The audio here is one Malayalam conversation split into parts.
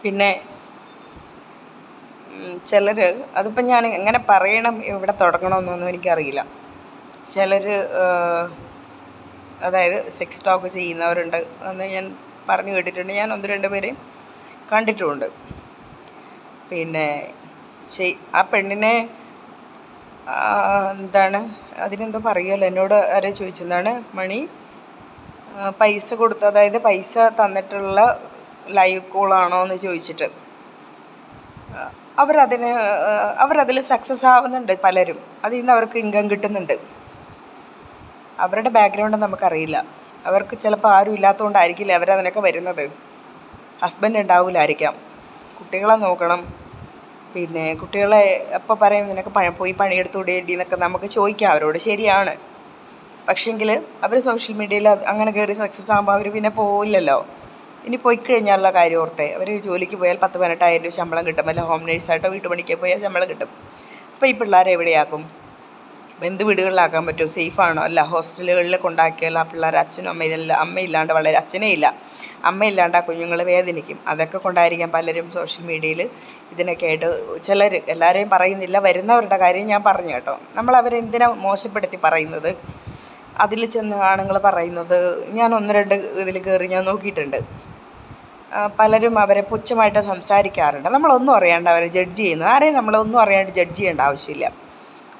പിന്നെ ചിലർ, അതിപ്പോൾ ഞാൻ എങ്ങനെ പറയണം, ഇവിടെ തുടങ്ങണമെന്നൊന്നും എനിക്കറിയില്ല. ചിലർ അതായത് സെക്സ് ടോക്ക് ചെയ്യുന്നവരുണ്ട് എന്ന് ഞാൻ പറഞ്ഞു കേട്ടിട്ടുണ്ട്. ഞാൻ 1-2 പേരെ കണ്ടിട്ടുമുണ്ട്. പിന്നെ ആ പെണ്ണിനെ എന്താണ് അതിനെന്തോ പറയുമല്ലോ, എന്നോട് ആരോ ചോദിച്ചെന്താണ് മണി പൈസ കൊടുത്ത്, അതായത് പൈസ തന്നിട്ടുള്ള ലൈവ് കോളാണോ എന്ന് ചോദിച്ചിട്ട് അവരതിൽ സക്സസ് ആവുന്നുണ്ട് പലരും. അതിൽ നിന്ന് അവർക്ക് ഇൻകം കിട്ടുന്നുണ്ട്. അവരുടെ ബാക്ക്ഗ്രൗണ്ട് നമുക്കറിയില്ല. അവർക്ക് ചിലപ്പോൾ ആരും ഇല്ലാത്തതുകൊണ്ടായിരിക്കില്ല അവരതിനൊക്കെ വരുന്നത്. ഹസ്ബൻഡ് ഉണ്ടാവില്ലായിരിക്കാം. കുട്ടികളെ നോക്കണം. പിന്നെ കുട്ടികളെ എപ്പോൾ പറയും നിനക്ക് പോയി പണിയെടുത്തുകൂടി എന്നൊക്കെ നമുക്ക് ചോദിക്കാം അവരോട്, ശരിയാണ്. പക്ഷേങ്കിൽ അവർ സോഷ്യൽ മീഡിയയിൽ അങ്ങനെ കയറി സക്സസ് ആകുമ്പോൾ അവർ പിന്നെ പോവില്ലല്ലോ. ഇനി പോയി കഴിഞ്ഞാലുള്ള കാര്യം ഓർത്തെ, അവർ ജോലിക്ക് പോയാൽ 10-18,000 രൂപ ശമ്പളം കിട്ടും. അല്ല ഹോം നേഴ്സായിട്ടോ വീട്ടുപണിക്ക് പോയാൽ ശമ്പളം കിട്ടും. അപ്പോൾ ഈ പിള്ളേരെ എവിടെയാക്കും? എന്ത് വീടുകളിലാക്കാൻ പറ്റുമോ? സേഫാണോ? അല്ല. ഹോസ്റ്റലുകളിൽ കൊണ്ടാക്കിയാൽ ആ പിള്ളേർ അച്ഛനും അമ്മയില്ലാണ്ട് വളരെ അച്ഛനേ ഇല്ല അമ്മയില്ലാണ്ട് ആ കുഞ്ഞുങ്ങൾ വേദനിക്കും. അതൊക്കെ കൊണ്ടായിരിക്കാം പലരും സോഷ്യൽ മീഡിയയിൽ ഇതിനൊക്കെ ആയിട്ട് ചിലർ, എല്ലാവരെയും പറയുന്നില്ല, വരുന്നവരുടെ കാര്യം ഞാൻ പറഞ്ഞു കേട്ടോ. നമ്മളവരെന്തിനാ മോശപ്പെടുത്തി പറയുന്നത്? അതിൽ ചെന്ന് ആണുങ്ങൾ പറയുന്നത് ഞാൻ 1-2 ഇതിൽ കയറി ഞാൻ നോക്കിയിട്ടുണ്ട്. പലരും അവരെ പുച്ഛമായിട്ട് സംസാരിക്കാറുണ്ട്. നമ്മളൊന്നും അറിയാണ്ട് അവരെ ജഡ്ജ് ചെയ്യുന്നു. ആരെയും നമ്മളൊന്നും അറിയാണ്ട് ജഡ്ജ് ചെയ്യേണ്ട ആവശ്യമില്ല.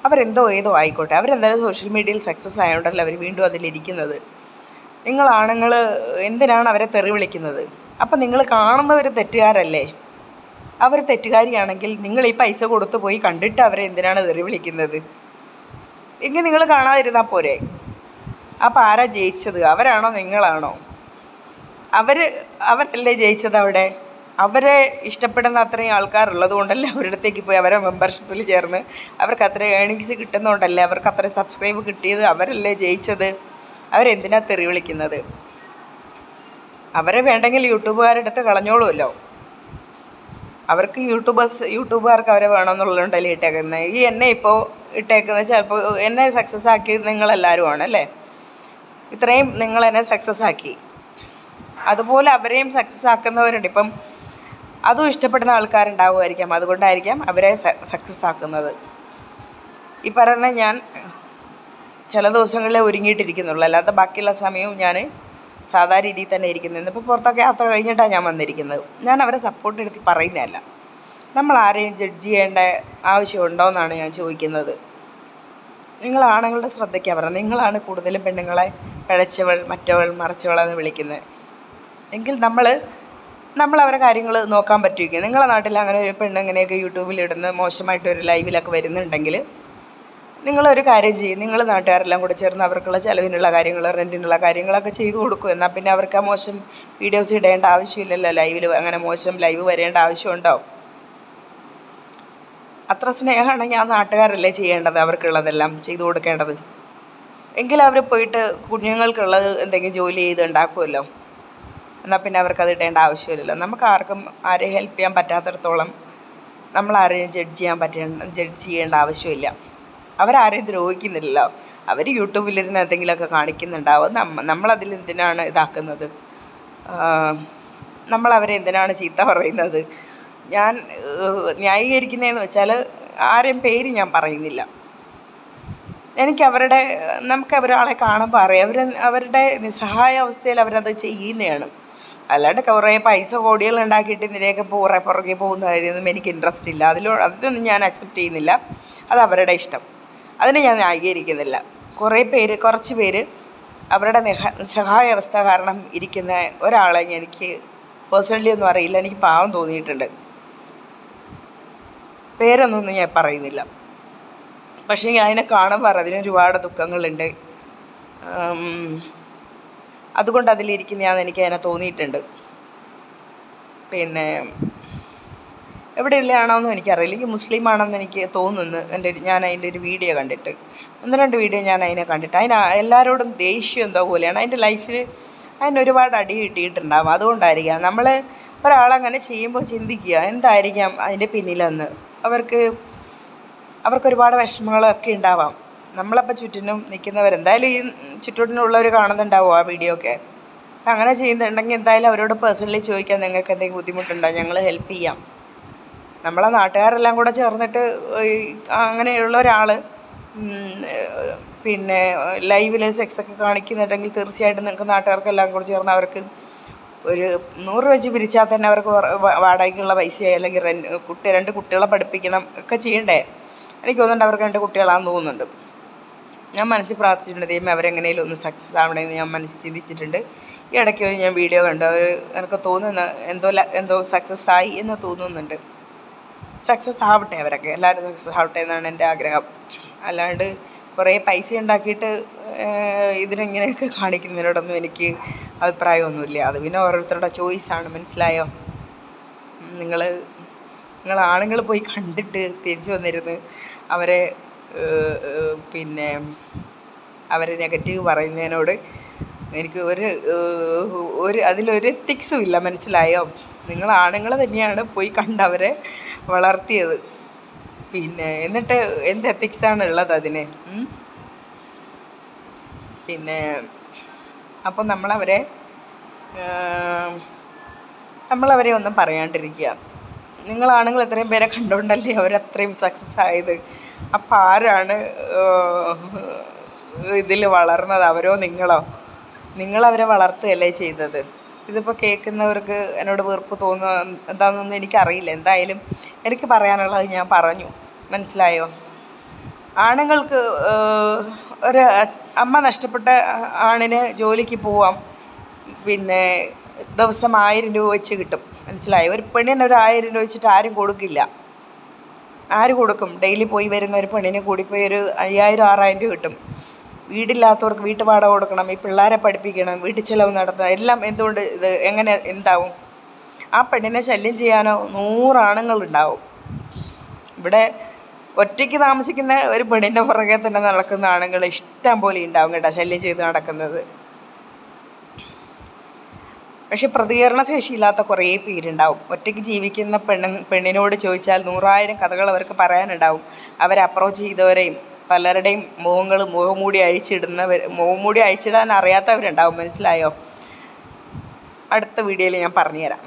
അവരെന്തോ ഏതോ ആയിക്കോട്ടെ. അവരെന്തായാലും സോഷ്യൽ മീഡിയയിൽ സക്സസ് ആയതുകൊണ്ടല്ലോ അവർ വീണ്ടും അതിലിരിക്കുന്നത്. നിങ്ങളാണുങ്ങൾ എന്തിനാണ് അവരെ തെറി വിളിക്കുന്നത്? അപ്പം നിങ്ങൾ കാണുന്നവർ തെറ്റുകാരല്ലേ? അവർ തെറ്റുകാരിയാണെങ്കിൽ നിങ്ങൾ ഈ പൈസ കൊടുത്ത് പോയി കണ്ടിട്ട് അവരെ എന്തിനാണ് തെറി വിളിക്കുന്നത്? എങ്കിൽ നിങ്ങൾ കാണാതിരുന്നാൽ പോരെ? അപ്പം ആരാ ജയിച്ചത്? അവരാണോ നിങ്ങളാണോ? അവരല്ലേ ജയിച്ചത് അവിടെ? അവരെ ഇഷ്ടപ്പെടുന്ന അത്രയും ആൾക്കാരുള്ളത് കൊണ്ടല്ലേ അവരുടെ അടുത്തേക്ക് പോയി അവരെ മെമ്പർഷിപ്പിൽ ചേർന്ന് അവർക്ക് അത്ര ഏണിങ്സ് കിട്ടുന്നതുകൊണ്ടല്ലേ അവർക്ക് അത്ര സബ്സ്ക്രൈബ് കിട്ടിയത്? അവരല്ലേ ജയിച്ചത്? അവരെന്തിനാ തെറി വിളിക്കുന്നത്? അവരെ വേണ്ടെങ്കിൽ യൂട്യൂബുകാരെടുത്ത് കളഞ്ഞോളുമല്ലോ. അവർക്ക് യൂട്യൂബുകാർക്ക് അവരെ വേണമെന്നുള്ളതുകൊണ്ടല്ലേ ഇട്ടേക്കുന്നത്. ഈ എന്നെ ഇപ്പോൾ ഇട്ടേക്കുന്നത് ചിലപ്പോൾ എന്നെ സക്സസ് ആക്കി നിങ്ങളെല്ലാവരും ആണല്ലേ. ഇത്രയും നിങ്ങളെന്നെ സക്സസ് ആക്കി. അതുപോലെ അവരെയും സക്സസ് ആക്കുന്നവരുണ്ട്. ഇപ്പം അതും ഇഷ്ടപ്പെടുന്ന ആൾക്കാരുണ്ടാവുമായിരിക്കാം. അതുകൊണ്ടായിരിക്കാം അവരെ സക്സസ് ആക്കുന്നത്. ഈ പറയുന്ന ഞാൻ ചില ദിവസങ്ങളിലേ ഒരുങ്ങിയിട്ടിരിക്കുന്നുള്ളൂ, അല്ലാതെ ബാക്കിയുള്ള സമയവും ഞാൻ സാധാ രീതിയിൽ തന്നെ ഇരിക്കുന്നത്. ഇന്നിപ്പോൾ പുറത്തൊക്കെ യാത്ര കഴിഞ്ഞിട്ടാണ് ഞാൻ വന്നിരിക്കുന്നത്. ഞാൻ അവരെ സപ്പോർട്ട് എടുത്ത് പറയുന്നതല്ല. നമ്മൾ ആരെയും ജഡ്ജ് ചെയ്യേണ്ട ആവശ്യമുണ്ടോ എന്നാണ് ഞാൻ ചോദിക്കുന്നത്. നിങ്ങളാണുങ്ങളുടെ ശ്രദ്ധയ്ക്കാണ് പറഞ്ഞത്. നിങ്ങളാണ് കൂടുതലും പെണ്ണുങ്ങളെ പിഴച്ചവൾ, മറ്റവൾ, മറിച്ചവളെന്ന് വിളിക്കുന്നത്. എങ്കിൽ നമ്മൾ അവരെ കാര്യങ്ങൾ നോക്കാൻ പറ്റുമെങ്കിൽ, നിങ്ങളുടെ നാട്ടിൽ അങ്ങനെ ഒരു പെണ്ണ് ഇങ്ങനെയൊക്കെ യൂട്യൂബിലിടുന്ന മോശമായിട്ടൊരു ലൈവിലൊക്കെ വരുന്നുണ്ടെങ്കിൽ നിങ്ങളൊരു കാര്യം ചെയ്യും. നിങ്ങൾ നാട്ടുകാരെല്ലാം കൂടെ ചേർന്ന് അവർക്കുള്ള ചിലവിനുള്ള കാര്യങ്ങൾ, റെൻറ്റിനുള്ള കാര്യങ്ങളൊക്കെ ചെയ്തു കൊടുക്കും. എന്നാൽ പിന്നെ അവർക്ക് ആ മോശം വീഡിയോസ് ഇടേണ്ട ആവശ്യമില്ലല്ലോ. ലൈവിൽ അങ്ങനെ മോശം ലൈവ് വരേണ്ട ആവശ്യമുണ്ടോ? അത്ര സ്നേഹമാണെങ്കിൽ ആ നാട്ടുകാരല്ലേ ചെയ്യേണ്ടത്, അവർക്കുള്ളതെല്ലാം ചെയ്തു കൊടുക്കേണ്ടത്. എങ്കിലും അവർ പോയിട്ട് കുഞ്ഞുങ്ങൾക്കുള്ളത് എന്തെങ്കിലും ജോലി ചെയ്ത് ഉണ്ടാക്കുമല്ലോ. എന്നാൽ പിന്നെ അവർക്കത് ഇടേണ്ട ആവശ്യമില്ലല്ലോ. നമുക്ക് ആർക്കും ആരെയും ഹെൽപ്പ് ചെയ്യാൻ പറ്റാത്തിടത്തോളം നമ്മളാരെയും ജഡ്ജ് ചെയ്യേണ്ട ആവശ്യമില്ല. അവരാരെയും ദ്രോഹിക്കുന്നില്ലല്ലോ. അവർ യൂട്യൂബിലിരുന്ന് എന്തെങ്കിലുമൊക്കെ കാണിക്കുന്നുണ്ടാവും. നമ്മളതിൽ എന്തിനാണ് ഇതാക്കുന്നത്? നമ്മളവരെ എന്തിനാണ് ചീത്ത പറയുന്നത്? ഞാൻ ന്യായീകരിക്കുന്നതെന്ന് വെച്ചാൽ ആരെയും പേര് ഞാൻ പറയുന്നില്ല. നമുക്ക് ഒരാളെ കാണുമ്പോൾ അറിയാം അവരുടെ നിസ്സഹായ അവസ്ഥയിൽ അവരത് ചെയ്യുന്നതാണ്. അല്ലാണ്ട് കുറേ പൈസ കോടികൾ ഉണ്ടാക്കിയിട്ട് ഇതിനെയൊക്കെ പുറകെ പോകുന്ന കാര്യമൊന്നും എനിക്ക് ഇൻട്രസ്റ്റ് ഇല്ല. അതൊന്നും ഞാൻ അക്സെപ്റ്റ് ചെയ്യുന്നില്ല. അത് അവരുടെ ഇഷ്ടം. അതിനെ ഞാൻ ന്യായീകരിക്കുന്നില്ല. കുറച്ച് പേര് അവരുടെ നിസ്സഹായ അവസ്ഥ കാരണം ഇരിക്കുന്ന ഒരാളെ എനിക്ക് പേഴ്സണലി ഒന്നും അറിയില്ല. എനിക്ക് പാവം തോന്നിയിട്ടുണ്ട്. പേരൊന്നും ഞാൻ പറയുന്നില്ല. പക്ഷേ അതിനെ കാണുമ്പോൾ അതിന് ഒരുപാട് ദുഃഖങ്ങളുണ്ട്. അതുകൊണ്ട് അതിലിരിക്കുന്നതാണെന്ന് എനിക്ക് അതിനെ തോന്നിയിട്ടുണ്ട്. പിന്നെ എവിടെയുള്ളതാണോയെന്നും എനിക്കറിയില്ല. എനിക്ക് മുസ്ലിം ആണെന്ന് എനിക്ക് തോന്നുന്നു. ഞാൻ അതിൻ്റെ ഒരു വീഡിയോ കണ്ടിട്ട്, 1-2 വീഡിയോ ഞാൻ അതിനെ കണ്ടിട്ട്, എല്ലാവരോടും ദേഷ്യം എന്തോ പോലെയാണ്. അതിൻ്റെ ലൈഫിൽ ഒരുപാട് അടി കിട്ടിയിട്ടുണ്ടാവും. അതുകൊണ്ടായിരിക്കാം നമ്മൾ ഒരാളങ്ങനെ ചെയ്യുമ്പോൾ ചിന്തിക്കുക എന്തായിരിക്കാം അതിൻ്റെ പിന്നിലെന്ന്. അവർക്കൊരുപാട് വിഷമങ്ങളൊക്കെ ഉണ്ടാവാം. നമ്മളപ്പോൾ ചുറ്റിനും നിൽക്കുന്നവരെന്തായാലും ഈ ചുറ്റിനുള്ളവർ കാണുന്നുണ്ടാവും ആ വീഡിയോ ഒക്കെ. അങ്ങനെ ചെയ്യുന്നുണ്ടെങ്കിൽ എന്തായാലും അവരോട് പേഴ്സണലി ചോദിക്കാൻ നിങ്ങൾക്ക് എന്തെങ്കിലും ബുദ്ധിമുട്ടുണ്ടോ, ഞങ്ങൾ ഹെൽപ്പ് ചെയ്യാം. നമ്മളെ നാട്ടുകാരെല്ലാം കൂടെ ചേർന്നിട്ട് അങ്ങനെയുള്ള ഒരാൾ പിന്നെ ലൈവിൽ സെക്സൊക്കെ കാണിക്കുന്നുണ്ടെങ്കിൽ തീർച്ചയായിട്ടും നിങ്ങൾക്ക് നാട്ടുകാർക്കെല്ലാം കൂടെ ചേർന്ന് അവർക്ക് ഒരു 100 രൂപ വെച്ച് പിരിച്ചാൽ തന്നെ അവർക്ക് വാടകയ്ക്കുള്ള പൈസയായി, അല്ലെങ്കിൽ രണ്ട് കുട്ടികളെ പഠിപ്പിക്കണം ഒക്കെ ചെയ്യണ്ടേ. എനിക്ക് തോന്നുന്നുണ്ട് അവർക്ക് 2 കുട്ടികളാണെന്ന് തോന്നുന്നുണ്ട്. ഞാൻ മനസ്സിൽ പ്രാർത്ഥിച്ചിട്ടുണ്ട്, ദൈവം അവരെങ്ങനെയും ഒന്ന് സക്സസ് ആവണമെന്ന് ഞാൻ മനസ്സിൽ ചിന്തിച്ചിട്ടുണ്ട്. ഈ ഇടയ്ക്ക് ഞാൻ വീഡിയോ കണ്ടു, അവർ എനിക്ക് തോന്നുന്നു എന്തോ സക്സസ് ആയി എന്ന് തോന്നുന്നുണ്ട്. സക്സസ് ആവട്ടെ, അവരൊക്കെ എല്ലാവരും സക്സസ് ആവട്ടെ എന്നാണ് എൻ്റെ ആഗ്രഹം. അല്ലാണ്ട് കുറേ പൈസ ഉണ്ടാക്കിയിട്ട് ഇതിനെങ്ങനെയൊക്കെ കാണിക്കുന്നതിനോടൊന്നും എനിക്ക് അഭിപ്രായമൊന്നുമില്ല. അത് പിന്നെ ഓരോരുത്തരുടെ ചോയ്സാണ്, മനസ്സിലായോ? നിങ്ങൾ ആണുങ്ങൾ പോയി കണ്ടിട്ട് തിരിച്ചു വന്നിരുന്ന് അവരെ പിന്നെ അവരെ നെഗറ്റീവ് പറയുന്നതിനോട് എനിക്ക് അതിലൊരു എത്തിക്സും ഇല്ല, മനസ്സിലായോ? നിങ്ങൾ ആണുങ്ങൾ തന്നെയാണ് പോയി കണ്ടവരെ വളർത്തിയത്, പിന്നെ എന്നിട്ട് എന്ത് എത്തിക്സാണ് ഉള്ളത് അതിന്? പിന്നെ അപ്പം നമ്മളവരെ ഒന്നും പറയാണ്ടിരിക്കുക. നിങ്ങളാണുങ്ങൾ എത്രയും പേരെ കണ്ടുകൊണ്ടല്ലേ അവരത്രയും സക്സസ് ആയത്. അപ്പം ആരാണ് ഇതിൽ വളർന്നത്, അവരോ നിങ്ങളോ? നിങ്ങളവരെ വളർത്തുകയല്ലേ ചെയ്തത്. ഇതിപ്പോൾ കേൾക്കുന്നവർക്ക് എന്നോട് വെറുപ്പ് തോന്നുക എന്താണെന്നൊന്നും എനിക്കറിയില്ല. എന്തായാലും എനിക്ക് പറയാനുള്ളത് ഞാൻ പറഞ്ഞു, മനസ്സിലായോ? ആണുങ്ങൾക്ക് ഒരു അമ്മ നഷ്ടപ്പെട്ട ആണിന് ജോലിക്ക് പോവാം, പിന്നെ ദിവസം 1000 രൂപ വെച്ച് കിട്ടും, മനസ്സിലായോ? ഒരു പെണ്ണിന് ഒരു 1000 രൂപ വെച്ചിട്ട് ആരും കൊടുക്കില്ല. ആര് കൊടുക്കും? ഡെയിലി പോയി വരുന്ന ഒരു പെണ്ണിന് കൂടിപ്പോയി ഒരു 5000 6000 രൂപ കിട്ടും. വീടില്ലാത്തവർക്ക് വീട്ടു വാടക കൊടുക്കണം, ഈ പിള്ളേരെ പഠിപ്പിക്കണം, വീട്ടിൽ ചിലവ് നടത്തണം, എല്ലാം എന്തുകൊണ്ട് ഇത് എങ്ങനെ എന്താവും? ആ പെണ്ണിനെ ശല്യം ചെയ്യാനോ 100 ആണുങ്ങളുണ്ടാവും. ഇവിടെ ഒറ്റയ്ക്ക് താമസിക്കുന്ന ഒരു പെണ്ണിൻ്റെ പുറകെ തന്നെ നടക്കുന്ന ആണുങ്ങൾ ഇഷ്ടം പോലെ ഉണ്ടാവും കേട്ടോ, ശല്യം ചെയ്ത് നടക്കുന്നത്. പക്ഷെ പ്രതികരണശേഷിയില്ലാത്ത കുറേ പേരുണ്ടാവും. ഒറ്റയ്ക്ക് ജീവിക്കുന്ന പെണ്ണിനോട് ചോദിച്ചാൽ 100,000 കഥകൾ അവർക്ക് പറയാനുണ്ടാവും. അവരെ അപ്രോച്ച് ചെയ്തവരെയും പലരുടെയും മുഖംമൂടി അഴിച്ചിടാൻ അറിയാത്തവരുണ്ടാവും, മനസ്സിലായോ? അടുത്ത വീഡിയോയിൽ ഞാൻ പറഞ്ഞുതരാം.